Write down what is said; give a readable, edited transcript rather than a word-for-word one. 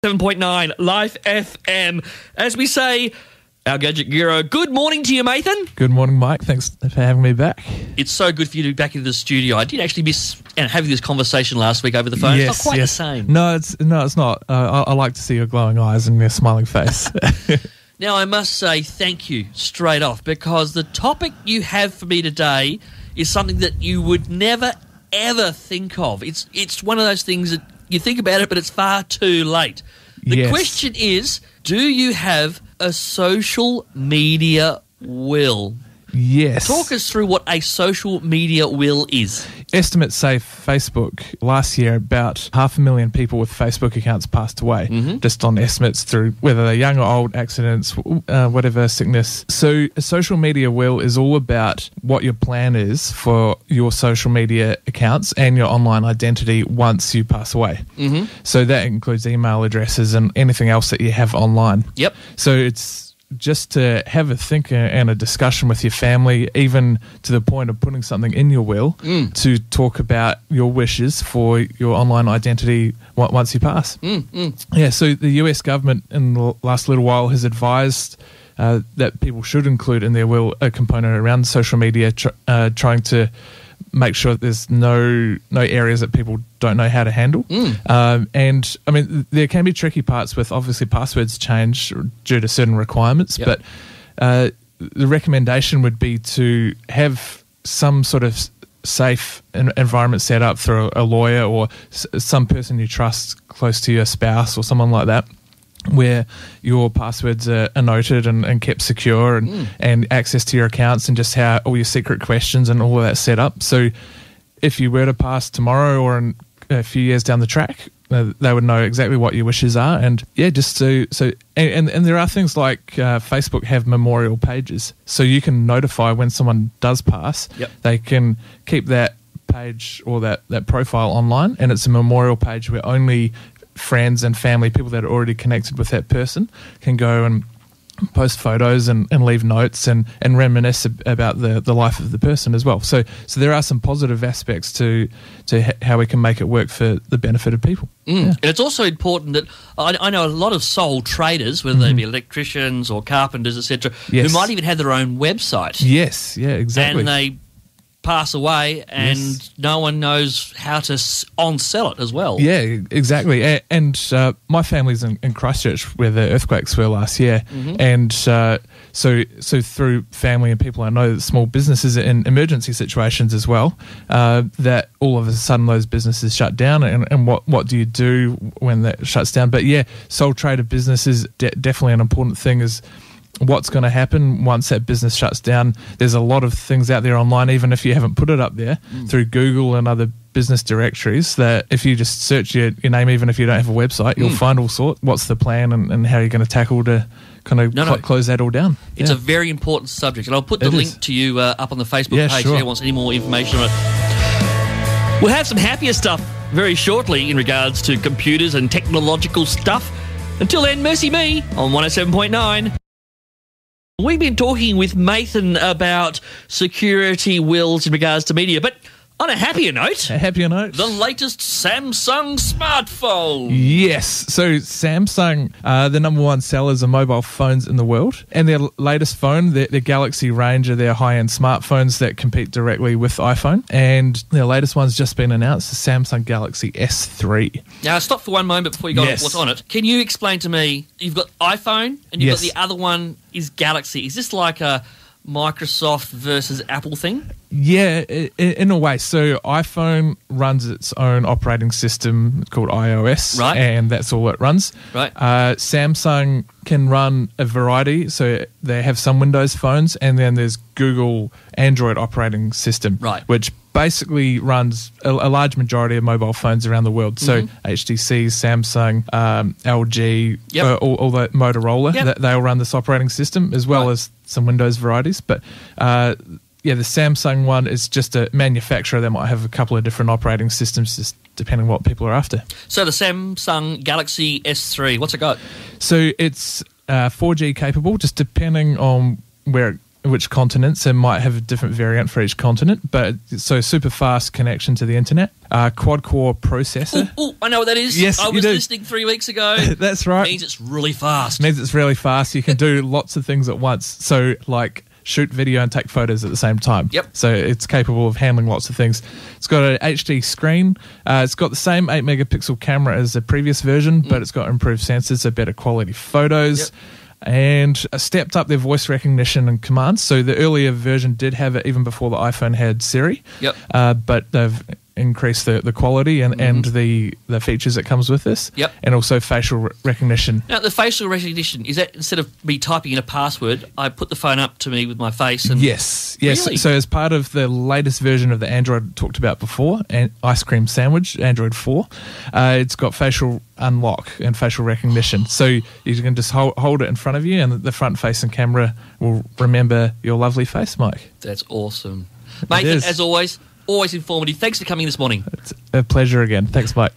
7.9 Life FM. As we say, our Gadget Guru, good morning to you, Mathan. Good morning, Mike. Thanks for having me back. It's so good for you to be back into the studio. I did actually miss having this conversation last week over the phone. Yes, it's not quite the same. No, it's not. I like to see your glowing eyes and your smiling face. Now, I must say thank you straight off, because the topic you have for me today is something that you would never, ever think of. It's one of those things that you think about it, but it's far too late. The question is, do you have a social media will? Yes. Talk us through what a social media will is. Estimates say Facebook, last year about 500,000 people with Facebook accounts passed away, just on estimates through whether they're young or old, accidents, whatever, sickness. So a social media will is all about what your plan is for your social media accounts and your online identity once you pass away. So that includes email addresses and anything else that you have online. Yep. So it's just to have a think and a discussion with your family, even to the point of putting something in your will to talk about your wishes for your online identity once you pass. Yeah, so the US government in the last little while has advised that people should include in their will a component around social media, trying to make sure that there's no areas that people don't know how to handle. And I mean, there can be tricky parts with, obviously, passwords change due to certain requirements, but the recommendation would be to have some sort of safe environment set up through a lawyer or some person you trust close to your spouse or someone like that, where your passwords are noted and kept secure, and access to your accounts, and just how all your secret questions and all of that set up. So if you were to pass tomorrow or in a few years down the track, they would know exactly what your wishes are. And yeah, just so and there are things like Facebook have memorial pages, so you can notify when someone does pass. They can keep that page or that profile online, and it's a memorial page where only friends and family, people that are already connected with that person, can go and post photos and leave notes and reminisce about the life of the person as well. So there are some positive aspects to how we can make it work for the benefit of people. And it's also important that I know a lot of sole traders, whether they be electricians or carpenters, etc., who might even have their own website. Yes, yeah, exactly. And they pass away and no one knows how to on-sell it as well. Yeah, exactly. And my family's in Christchurch, where the earthquakes were last year. And so through family and people I know, small businesses in emergency situations as well, that all of a sudden those businesses shut down, and what do you do when that shuts down? But yeah, sole trader business is definitely an important thing, is what's going to happen once that business shuts down. There's a lot of things out there online, even if you haven't put it up there, through Google and other business directories, that if you just search your name, even if you don't have a website, you'll find all sorts. What's the plan and how you're going to tackle to kind of close that all down. It's a very important subject, and I'll put the link to you up on the Facebook page if anyone wants any more information on it. We'll have some happier stuff very shortly in regards to computers and technological stuff. Until then, mercy me on 107.9. We've been talking with Mathan about security wills in regards to media, but on a happier note, the latest Samsung smartphone. Yes, so Samsung are the number one sellers of mobile phones in the world, and their latest phone, their Galaxy range, are their high-end smartphones that compete directly with iPhone, and their latest one's just been announced, the Samsung Galaxy S3. Now, stop for one moment before you go on what's on it. Can you explain to me, you've got iPhone, and you've got the other one is Galaxy. Is this like a Microsoft versus Apple thing? Yeah, in a way. So iPhone runs its own operating system called iOS, and that's all it runs. Samsung can run a variety, so they have some Windows phones, and then there's Google Android operating system, which basically runs a large majority of mobile phones around the world. So HTC, Samsung, LG, all the Motorola, they all run this operating system, as well as some Windows varieties. But the Samsung one is just a manufacturer. They might have a couple of different operating systems, just depending on what people are after. So the Samsung Galaxy S3, what's it got? So it's 4G capable, just depending on where it which continents, and might have a different variant for each continent. But so super fast connection to the internet, quad core processor. Oh, I know what that is. Yes, I was listening 3 weeks ago. That's right. It means it's really fast. You can do lots of things at once. So like shoot video and take photos at the same time. Yep. So it's capable of handling lots of things. It's got an HD screen. It's got the same 8 megapixel camera as the previous version, but it's got improved sensors, so better quality photos. Yep. And stepped up their voice recognition and commands. So the earlier version did have it even before the iPhone had Siri. Yep. But they've increased the quality and the features that comes with this. Yep. And also facial recognition. Now, the facial recognition, is that instead of me typing in a password, I put the phone up to me with my face? And Yes. Really? So as part of the latest version of the Android talked about before, and Ice Cream Sandwich, Android 4, it's got facial unlock and facial recognition. So you can just hold it in front of you, and the front-facing camera will remember your lovely face, Mike. That's awesome. Mate, as always informative. Thanks for coming this morning. It's a pleasure again. Thanks, Mike.